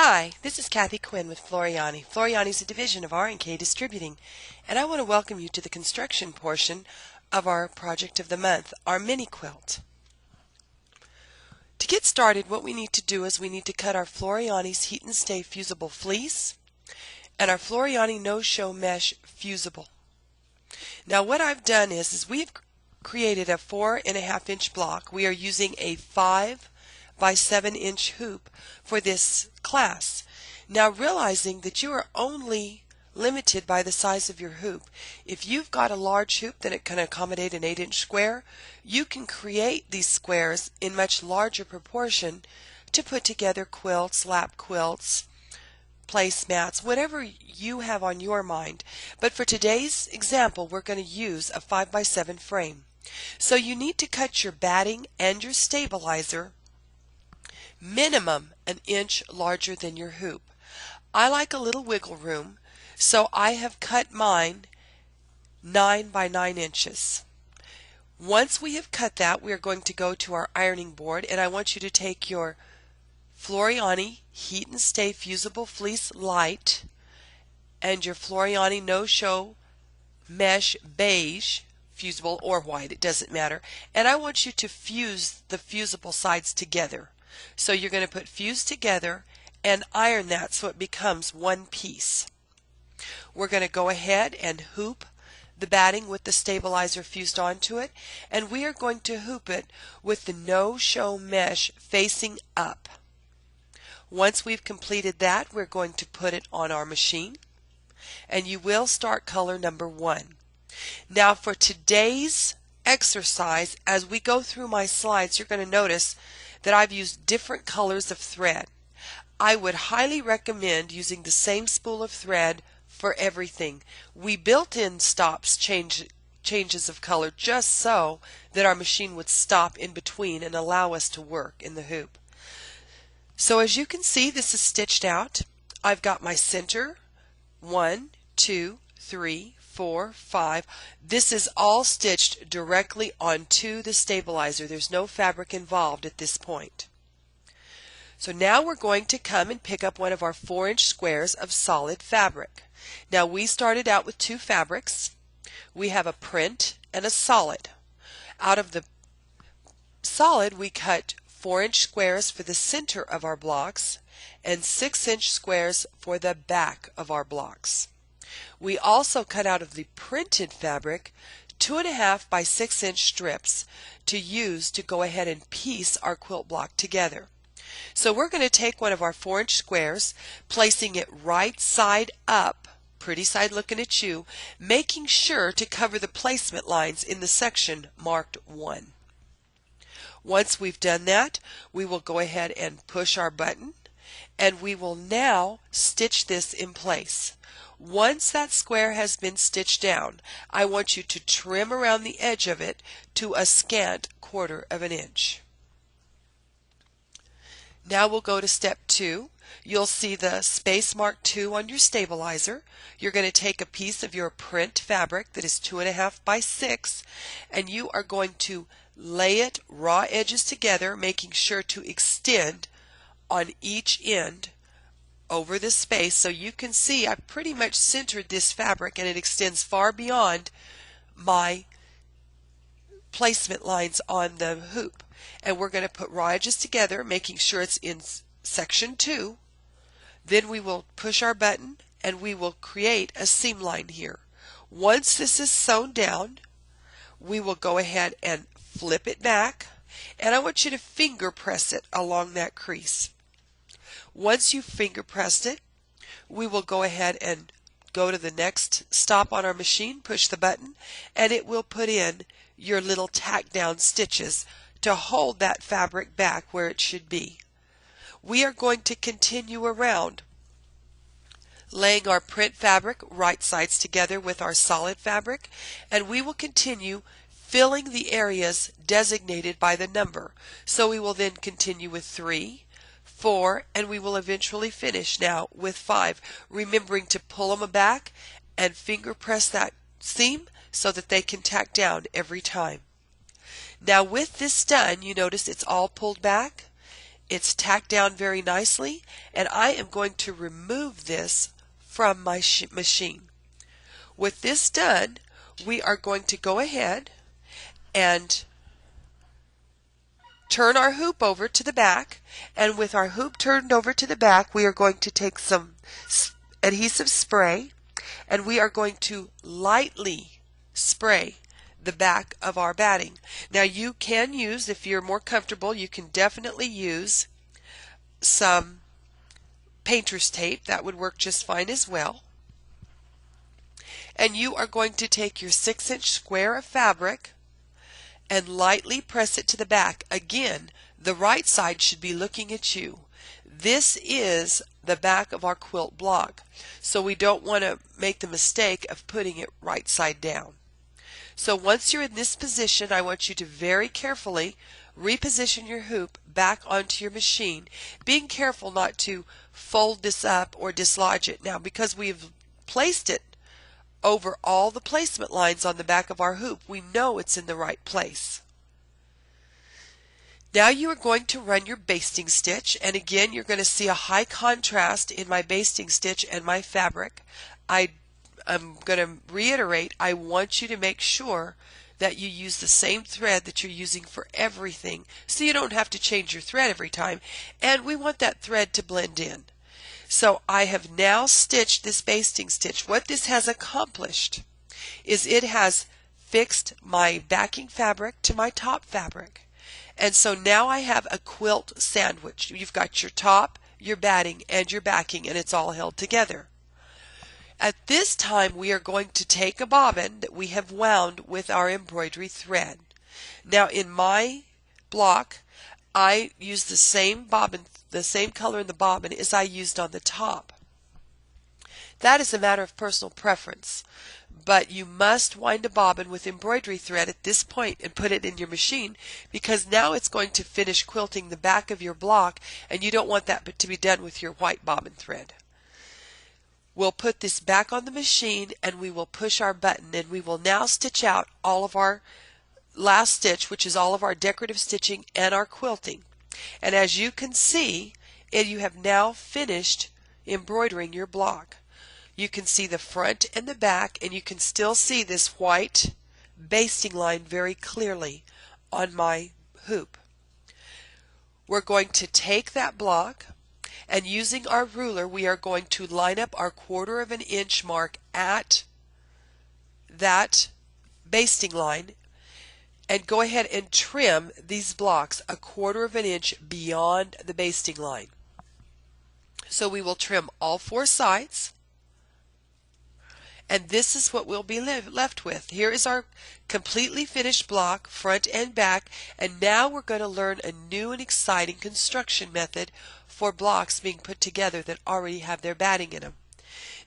Hi, this is Kathy Quinn with Floriani. Floriani is a division of R&K Distributing, and I want to welcome you to the construction portion of our project of the month, our mini quilt. To get started, what we need to do is we need to cut our Floriani's Heat and Stay Fusible Fleece and our Floriani No-Show Mesh Fusible. Now what I've done is we've created a 4.5 inch block. We are using a 5 by 7 inch hoop for this class. Now realizing that you are only limited by the size of your hoop. If you've got a large hoop that it can accommodate an 8 inch square, you can create these squares in much larger proportion to put together quilts, lap quilts, placemats, whatever you have on your mind. But for today's example, we're going to use a 5 by 7 frame. So you need to cut your batting and your stabilizer minimum an inch larger than your hoop. I like a little wiggle room, so I have cut mine 9 by 9 inches. Once we have cut that, we are going to go to our ironing board, and I want you to take your Floriani Heat and Stay Fusible Fleece Light and your Floriani No-Show Mesh Beige Fusible or white, it doesn't matter, and I want you to fuse the fusible sides together. So you're going to put fuse together and iron that so it becomes one piece. We're going to go ahead and hoop the batting with the stabilizer fused onto it, and we are going to hoop it with the No-Show Mesh facing up. Once we've completed that, we're going to put it on our machine, and you will start color number 1. Now for today's exercise, as we go through my slides, you're going to notice that I've used different colors of thread. I would highly recommend using the same spool of thread for everything. We built in stops, changes of color, just so that our machine would stop in between and allow us to work in the hoop. So as you can see, this is stitched out. I've got my center, 1, 2, 3, 4, 5. This is all stitched directly onto the stabilizer. There's no fabric involved at this point. So now we're going to come and pick up one of our 4 inch squares of solid fabric. Now we started out with 2 fabrics. We have a print and a solid. Out of the solid we cut 4 inch squares for the center of our blocks and 6 inch squares for the back of our blocks. We also cut out of the printed fabric 2.5 by 6 inch strips to use to go ahead and piece our quilt block together. So we're going to take one of our 4 inch squares, placing it right side up, pretty side looking at you, making sure to cover the placement lines in the section marked 1. Once we've done that, we will go ahead and push our button, and we will now stitch this in place. Once that square has been stitched down, I want you to trim around the edge of it to a scant 1/4 of an inch. Now we'll go to step 2. You'll see the space marked 2 on your stabilizer. You're going to take a piece of your print fabric that is 2.5 by 6, and you are going to lay it raw edges together, making sure to extend on each end over this space. So you can see I've pretty much centered this fabric, and it extends far beyond my placement lines on the hoop. And we're going to put raw edges together, making sure it's in section 2. Then we will push our button and we will create a seam line here. Once this is sewn down, we will go ahead and flip it back, and I want you to finger press it along that crease. Once you've finger pressed it, we will go ahead and go to the next stop on our machine, push the button, and it will put in your little tack down stitches to hold that fabric back where it should be. We are going to continue around, laying our print fabric right sides together with our solid fabric, and we will continue filling the areas designated by the number. So we will then continue with 3, 4, and we will eventually finish now with 5, remembering to pull them back and finger press that seam so that they can tack down every time. Now with this done, you notice it's all pulled back. It's tacked down very nicely, and I am going to remove this from my machine. With this done, we are going to go ahead and turn our hoop over to the back, and with our hoop turned over to the back, we are going to take some adhesive spray, and we are going to lightly spray the back of our batting. Now you can use, if you're more comfortable, you can definitely use some painter's tape. That would work just fine as well. And you are going to take your 6-inch square of fabric and lightly press it to the back. Again, the right side should be looking at you. This is the back of our quilt block, so we don't want to make the mistake of putting it right side down. So once you're in this position, I want you to very carefully reposition your hoop back onto your machine, being careful not to fold this up or dislodge it. Now, because we've placed it over all the placement lines on the back of our hoop, we know it's in the right place. Now you are going to run your basting stitch, and again you're going to see a high contrast in my basting stitch and my fabric. I'm going to reiterate, I want you to make sure that you use the same thread that you're using for everything, so you don't have to change your thread every time, and we want that thread to blend in. So I have now stitched this basting stitch. What this has accomplished is it has fixed my backing fabric to my top fabric. And so now I have a quilt sandwich. You've got your top, your batting, and your backing, and it's all held together. At this time, we are going to take a bobbin that we have wound with our embroidery thread. Now in my block, I use the same bobbin, the same color in the bobbin as I used on the top. That is a matter of personal preference, but you must wind a bobbin with embroidery thread at this point and put it in your machine, because now it's going to finish quilting the back of your block, and you don't want that to be done with your white bobbin thread. We'll put this back on the machine and we will push our button, and we will now stitch out all of our last stitch, which is all of our decorative stitching and our quilting. And as you can see, you have now finished embroidering your block. You can see the front and the back, and you can still see this white basting line very clearly on my hoop. We're going to take that block, and using our ruler, we are going to line up our 1/4 of an inch mark at that basting line, and go ahead and trim these blocks 1/4 of an inch beyond the basting line. So we will trim all 4 sides, and this is what we'll be left with. Here is our completely finished block, front and back, and now we're going to learn a new and exciting construction method for blocks being put together that already have their batting in them.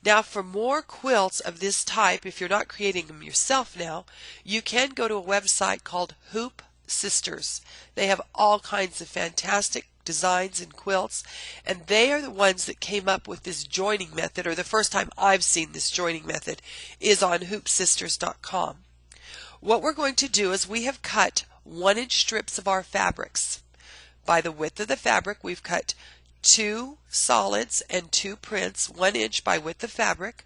Now for more quilts of this type, if you're not creating them yourself now, you can go to a website called Hoop Sisters. They have all kinds of fantastic designs and quilts, and they are the ones that came up with this joining method, or the first time I've seen this joining method is on hoopsisters.com. What we're going to do is we have cut 1-inch strips of our fabrics. By the width of the fabric, we've cut 2 solids and 2 prints, 1 inch by width of fabric,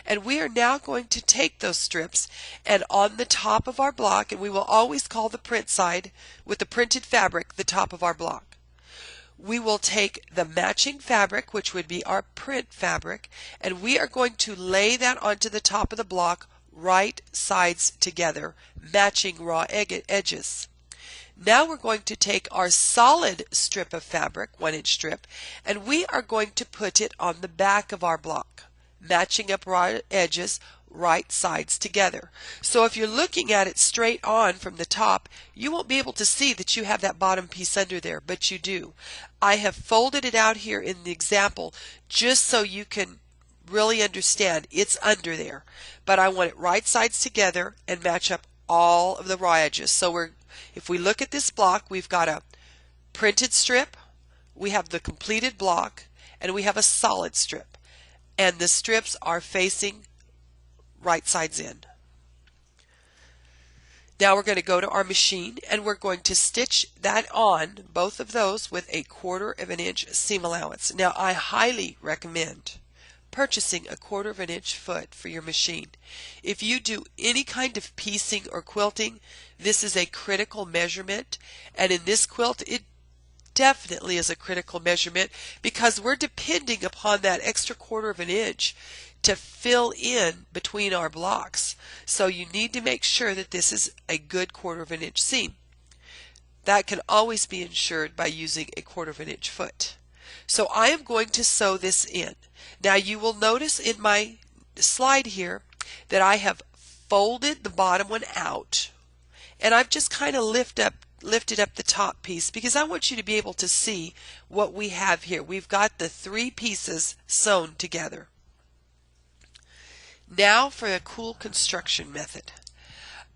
and we are now going to take those strips, and on the top of our block, and we will always call the print side with the printed fabric the top of our block, we will take the matching fabric, which would be our print fabric, and we are going to lay that onto the top of the block, right sides together, matching raw edges. Now we're going to take our solid strip of fabric, 1-inch strip, and we are going to put it on the back of our block, matching up raw edges, right sides together. So if you're looking at it straight on from the top, you won't be able to see that you have that bottom piece under there, but you do. I have folded it out here in the example just so you can really understand it's under there, but I want it right sides together and match up all of the raw edges. So if we look at this block, we've got a printed strip, we have the completed block, and we have a solid strip, and the strips are facing right sides in. Now we're going to go to our machine and we're going to stitch that on, both of those, with a 1/4 inch seam allowance. Now I highly recommend purchasing a 1/4 inch foot for your machine. If you do any kind of piecing or quilting, this is a critical measurement, and in this quilt it definitely is a critical measurement because we're depending upon that extra 1/4 inch to fill in between our blocks. So you need to make sure that this is a good 1/4 inch seam. That can always be ensured by using a 1/4 inch foot. So I am going to sew this in. Now you will notice in my slide here that I have folded the bottom one out, and I've just kind of lifted up the top piece because I want you to be able to see what we have here. We've got the 3 pieces sewn together. Now for a cool construction method.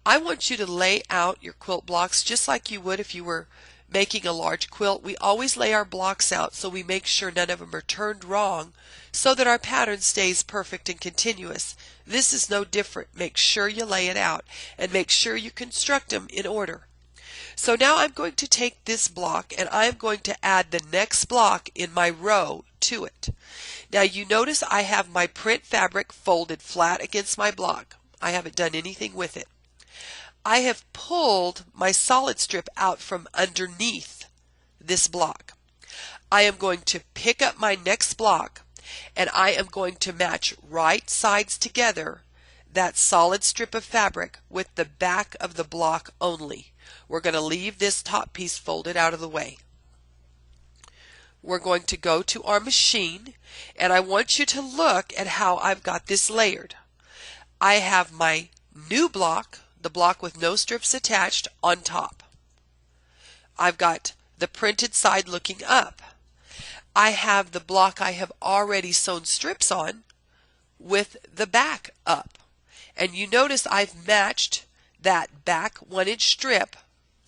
I want you to lay out your quilt blocks just like you would if you were making a large quilt. We always lay our blocks out so we make sure none of them are turned wrong so that our pattern stays perfect and continuous. This is no different. Make sure you lay it out and make sure you construct them in order. So now I'm going to take this block and I'm going to add the next block in my row to it. Now you notice I have my print fabric folded flat against my block. I haven't done anything with it. I have pulled my solid strip out from underneath this block. I am going to pick up my next block and I am going to match right sides together that solid strip of fabric with the back of the block only. We're going to leave this top piece folded out of the way. We're going to go to our machine and I want you to look at how I've got this layered. I have my new block, the block with no strips attached, on top. I've got the printed side looking up. I have the block I have already sewn strips on with the back up. And you notice I've matched that back 1-inch strip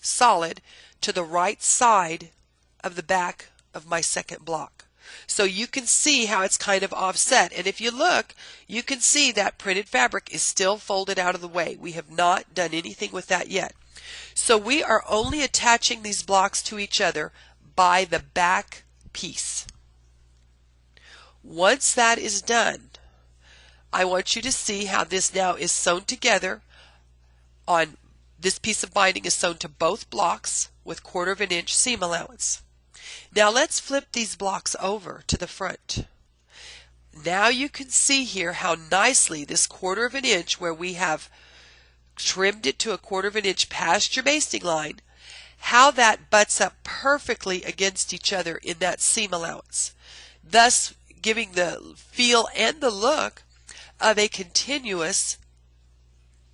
solid to the right side of the back of my second block. So you can see how it's kind of offset, and if you look you can see that printed fabric is still folded out of the way. We have not done anything with that yet. So we are only attaching these blocks to each other by the back piece. Once that is done, I want you to see how this now is sewn together. On this piece of binding is sewn to both blocks with 1/4 inch seam allowance. Now let's flip these blocks over to the front. Now you can see here how nicely this 1/4 inch, where we have trimmed it to a 1/4 inch past your basting line, how that butts up perfectly against each other in that seam allowance, thus giving the feel and the look of a continuous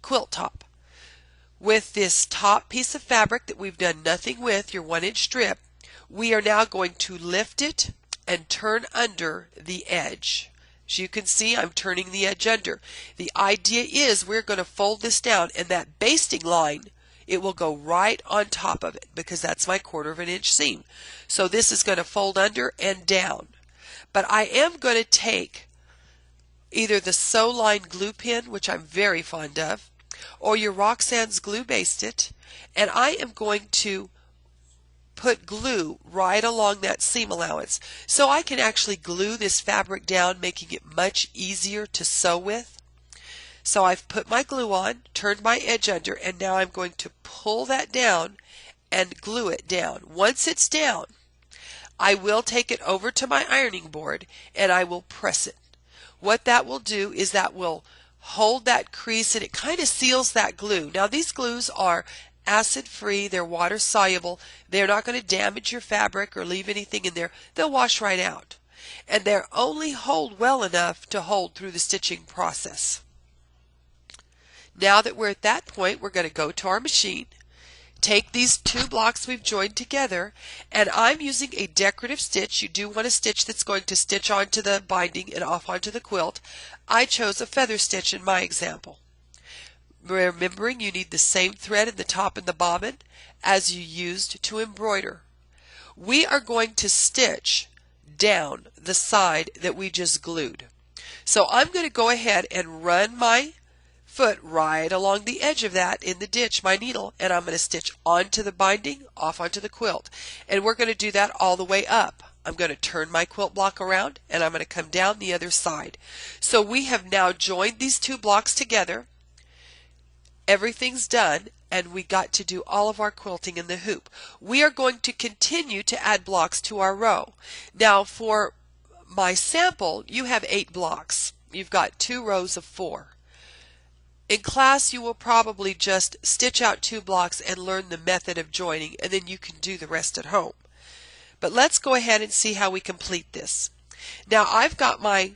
quilt top. With this top piece of fabric that we've done nothing with, your 1-inch strip, we are now going to lift it and turn under the edge. As you can see, I'm turning the edge under. The idea is we're going to fold this down, and that basting line, it will go right on top of it because that's my 1/4 inch seam. So this is going to fold under and down. But I am going to take either the Sew Line glue pen, which I'm very fond of, or your Roxanne's Glue Baste It, and I am going to put glue right along that seam allowance so I can actually glue this fabric down, making it much easier to sew with. So I've put my glue on, turned my edge under, and now I'm going to pull that down and glue it down. Once it's down, I will take it over to my ironing board and I will press it. What that will do is that will hold that crease and it kind of seals that glue. Now these glues are acid free, they're water soluble, they're not going to damage your fabric or leave anything in there. They'll wash right out, and they're only hold well enough to hold through the stitching process. Now that we're at that point, we're going to go to our machine, take these 2 blocks we've joined together, and I'm using a decorative stitch. You do want a stitch that's going to stitch onto the binding and off onto the quilt. I chose a feather stitch in my example. Remembering you need the same thread in the top and the bobbin as you used to embroider. We are going to stitch down the side that we just glued. So I'm going to go ahead and run my foot right along the edge of that in the ditch, my needle, and I'm going to stitch onto the binding, off onto the quilt. And we're going to do that all the way up. I'm going to turn my quilt block around and I'm going to come down the other side. So we have now joined these two blocks together. Everything's done, and we got to do all of our quilting in the hoop. We are going to continue to add blocks to our row. Now for my sample, you have 8 blocks. You've got 2 rows of 4. In class, you will probably just stitch out 2 blocks and learn the method of joining, and then you can do the rest at home. But let's go ahead and see how we complete this. Now I've got my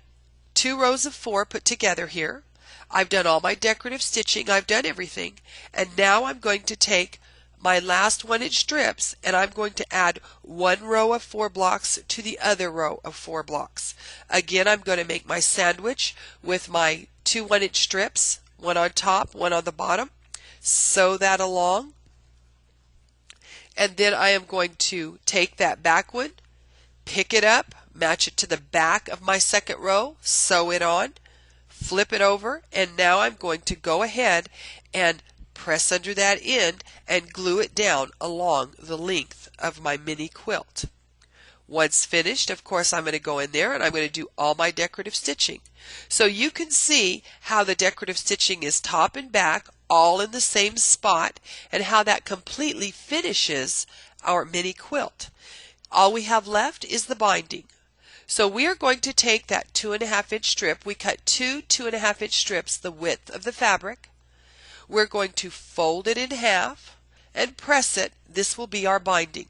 2 rows of 4 put together here. I've done all my decorative stitching, I've done everything, and now I'm going to take my last 1-inch strips and I'm going to add 1 row of 4 blocks to the other row of 4 blocks. Again, I'm going to make my sandwich with my 2 1-inch strips, one on top, one on the bottom. Sew that along. And then I am going to take that back one, pick it up, match it to the back of my second row, sew it on, flip it over, and now I'm going to go ahead and press under that end and glue it down along the length of my mini quilt. Once finished, of course, I'm going to go in there and I'm going to do all my decorative stitching. So you can see how the decorative stitching is top and back, all in the same spot, and how that completely finishes our mini quilt. All we have left is the binding. So we are going to take that 2.5-inch strip. We cut 2 2.5-inch strips the width of the fabric. We're going to fold it in half and press it. This will be our binding.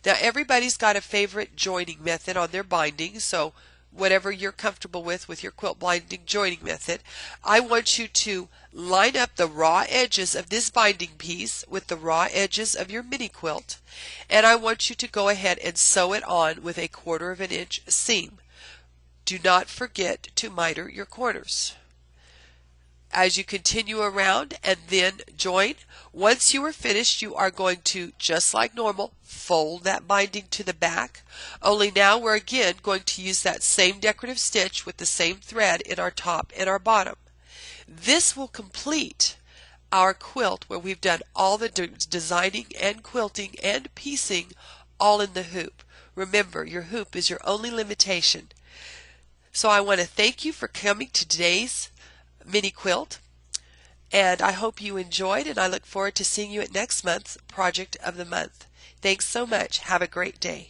Now everybody's got a favorite joining method on their binding, so whatever you're comfortable with your quilt binding joining method. I want you to line up the raw edges of this binding piece with the raw edges of your mini quilt, and I want you to go ahead and sew it on with a 1/4 of an inch seam. Do not forget to miter your corners. As you continue around and then join, once you are finished, you are going to, just like normal, fold that binding to the back. Only now we're again going to use that same decorative stitch with the same thread in our top and our bottom. This will complete our quilt where we've done all the designing and quilting and piecing all in the hoop. Remember, your hoop is your only limitation. So I want to thank you for coming to today's mini quilt, and I hope you enjoyed, and I look forward to seeing you at next month's Project of the Month. Thanks so much. Have a great day.